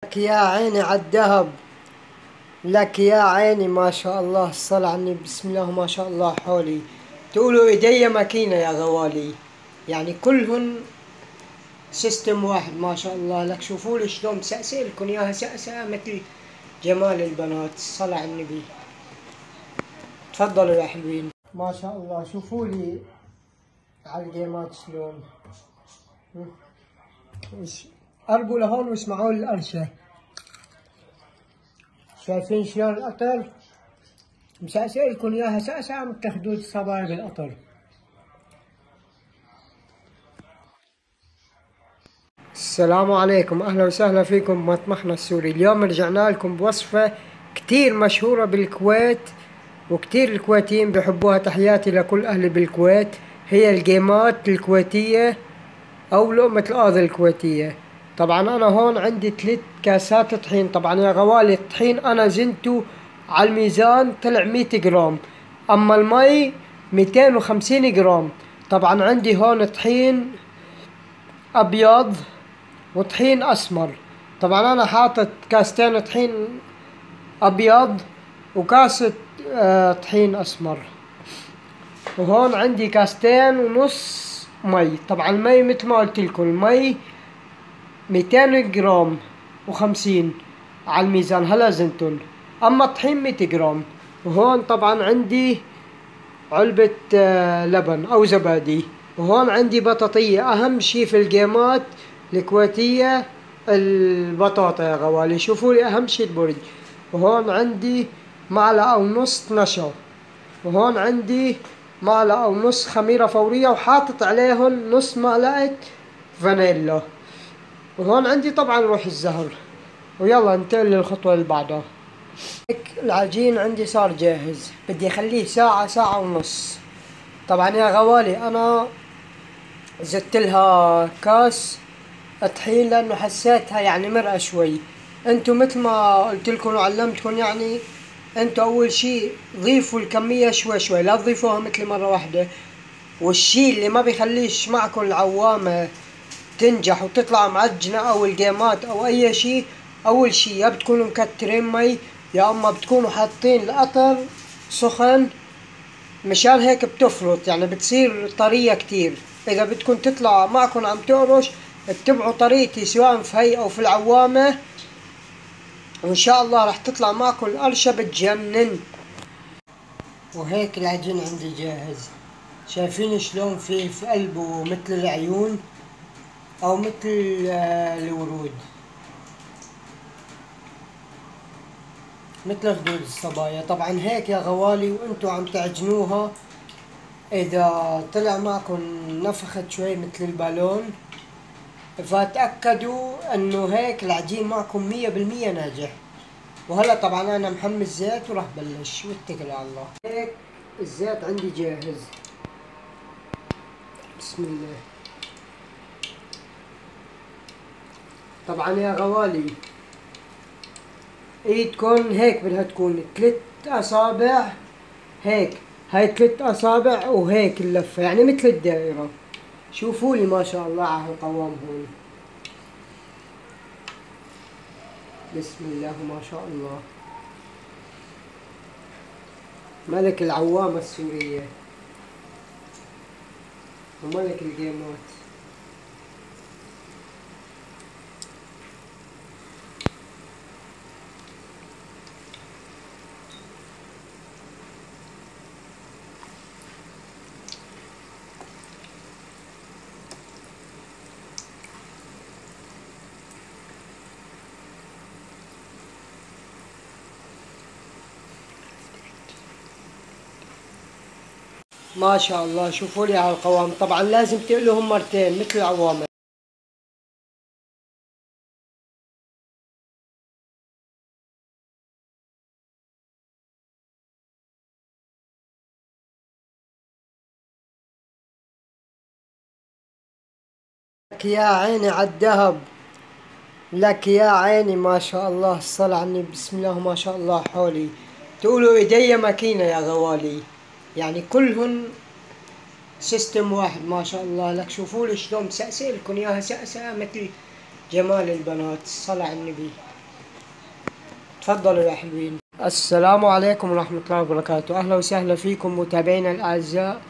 لك يا عيني عالدهب. لك يا عيني ما شاء الله، الصلاة على النبي، بسم الله ما شاء الله حولي. تقولوا ايديا ماكينة يا غوالي، يعني كلهن سيستم واحد ما شاء الله. لك شوفوا لي شلون مسأسئ لكم اياها سأسئة مثل جمال البنات، الصلاة على النبي. تفضلوا يا حلوين، ما شاء الله. شوفوا لي على الجيمات شلون. قربوا لهون واسمعوا القرشة. شايفين شلون القطر؟ مسأسئ لكم اياها سأسئة عم تاخذوا الصبايا بالقطر. السلام عليكم، اهلا وسهلا فيكم بمطبخنا السوري. اليوم رجعنا لكم بوصفة كتير مشهورة بالكويت وكتير الكويتيين بحبوها. تحياتي لكل اهلي بالكويت. هي الجيمات الكويتية او لقمة القاضي الكويتية. طبعا انا هون عندي 3 كاسات طحين. طبعا يا غوالي الطحين انا زنته على الميزان طلع 100 جرام، اما المي 250 جرام. طبعا عندي هون طحين ابيض وطحين اسمر. طبعا انا حاطط كاستين طحين ابيض وكاسة طحين اسمر. وهون عندي كاستين ونص مي. طبعا المي مثل ما قلت لكم، المي 200 جرام و50 على الميزان هلا زنتن، اما الطحين 100 جرام. وهون طبعا عندي علبة لبن او زبادي. وهون عندي بطاطية. اهم شي في الجيمات الكويتية البطاطا يا غوالي. شوفوا لي اهم شي البرج. وهون عندي معلقة ونص نشا. وهون عندي معلقة ونص خميرة فورية وحاطط عليهم نص معلقة فانيلا. وهون عندي طبعا روح الزهر. ويلا ننتقل للخطوة اللي بعدها. هيك العجين عندي صار جاهز، بدي اخليه ساعة ساعة ونص. طبعا يا غوالي انا زدت لها كاس طحين لانه حسيتها يعني مرقة شوي. انتو مثل ما قلت لكم وعلمتكم، يعني انتو اول شي ضيفوا الكمية شوي شوي، لا تضيفوها مثل مرة واحدة. والشي اللي ما بيخليش معكم العوامة تنجح وتطلع معجنة او الجيمات او اي شي، اول شي يا بتكونوا مكترين مي يا اما بتكونوا حاطين القطر سخن، مشان هيك بتفرط يعني بتصير طرية كتير. اذا بدكم تطلع معكم عم تقرش اتبعوا طريقتي سواء في هي او في العوامة، وان شاء الله راح تطلع معكم القرشة بتجنن. وهيك العجين عندي جاهز. شايفين شلون في قلبه مثل العيون او مثل الورود، مثل خدود الصبايا. طبعا هيك يا غوالي وانتو عم تعجنوها، اذا طلع معكم نفخت شوي مثل البالون فتأكدوا انه هيك العجين معكم 100% ناجح. وهلا طبعا انا محمي الزيت وراح بلش واتكل على الله. هيك الزيت عندي جاهز، بسم الله. طبعا يا غوالي ايدكم هيك بدها تكون 3 اصابع هيك، هاي 3 اصابع وهيك اللفة يعني مثل الدائرة. شوفوا لي ما شاء الله على القوام هون، بسم الله ما شاء الله. ملك العوامة السورية وملك الجيمات. ما شاء الله شوفوا لي على القوام. طبعا لازم تقلهم مرتين مثل العوامة. لك يا عيني عالدهب. لك يا عيني ما شاء الله، الصلاة على النبي، بسم الله ما شاء الله حولي. تقولوا ايديا ماكينة يا غوالي، يعني كلهن سيستم واحد ما شاء الله. لك شوفوا لي شلون مسأسئ لكم اياها سأسئة مثل جمال البنات، الصلاة على النبي. تفضلوا يا حلوين. السلام عليكم ورحمة الله وبركاته. أهلا وسهلا فيكم متابعينا الأعزاء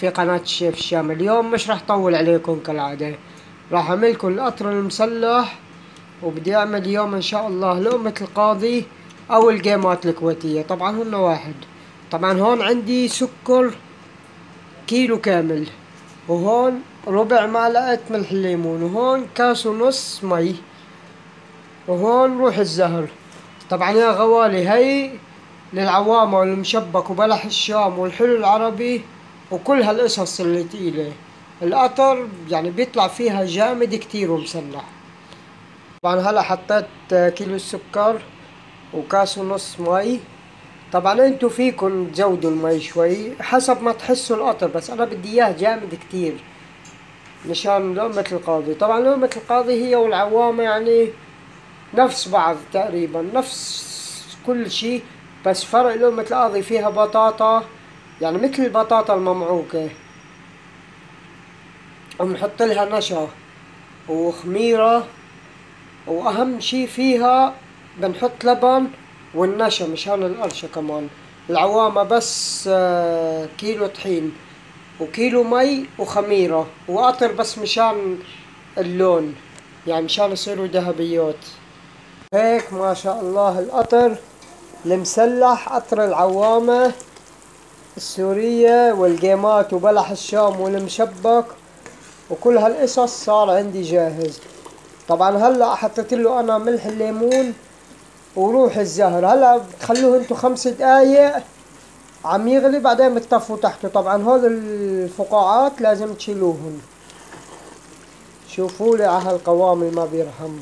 في قناة الشيف الشام. اليوم مش راح طول عليكم كالعادة، راح أعملكم القطر المسلح، وبدي أعمل اليوم إن شاء الله لقمة القاضي أو القيمات الكويتية، طبعا هن واحد. طبعا هون عندي سكر كيلو كامل، وهون ربع معلقة ملح الليمون، وهون كاس ونص مي، وهون روح الزهر. طبعا يا غوالي هي للعوامة والمشبك وبلح الشام والحلو العربي وكل هالقصص اللي تقيلة. القطر يعني بيطلع فيها جامد كتير ومسلح. طبعا هلا حطيت كيلو السكر وكاس ونص مي. طبعا انتو فيكن تزودوا المي شوي حسب ما تحسوا القطر، بس انا بدي اياه جامد كتير مشان لقمة القاضي. طبعا لقمة القاضي هي والعوامة يعني نفس بعض تقريبا، نفس كل شي، بس فرق لقمة القاضي فيها بطاطا، يعني مثل البطاطا الممعوكة، وبنحط لها نشا وخميرة، واهم شي فيها بنحط لبن والنشا مشان القرشة كمان. العوامة بس كيلو طحين وكيلو مي وخميرة وقطر بس مشان اللون، يعني مشان يصيروا ذهبيات. هيك ما شاء الله القطر المسلح، قطر العوامة السورية والقيمات وبلح الشام والمشبك وكل هالقصص صار عندي جاهز. طبعا هلا حطيت له انا ملح الليمون وروح الزهر. هلا بتخلوه انتو 5 دقايق عم يغلي، بعدين بتطفوا تحته. طبعا هول الفقاعات لازم تشيلوهن. شوفوا لي على هالقوام ما بيرحم.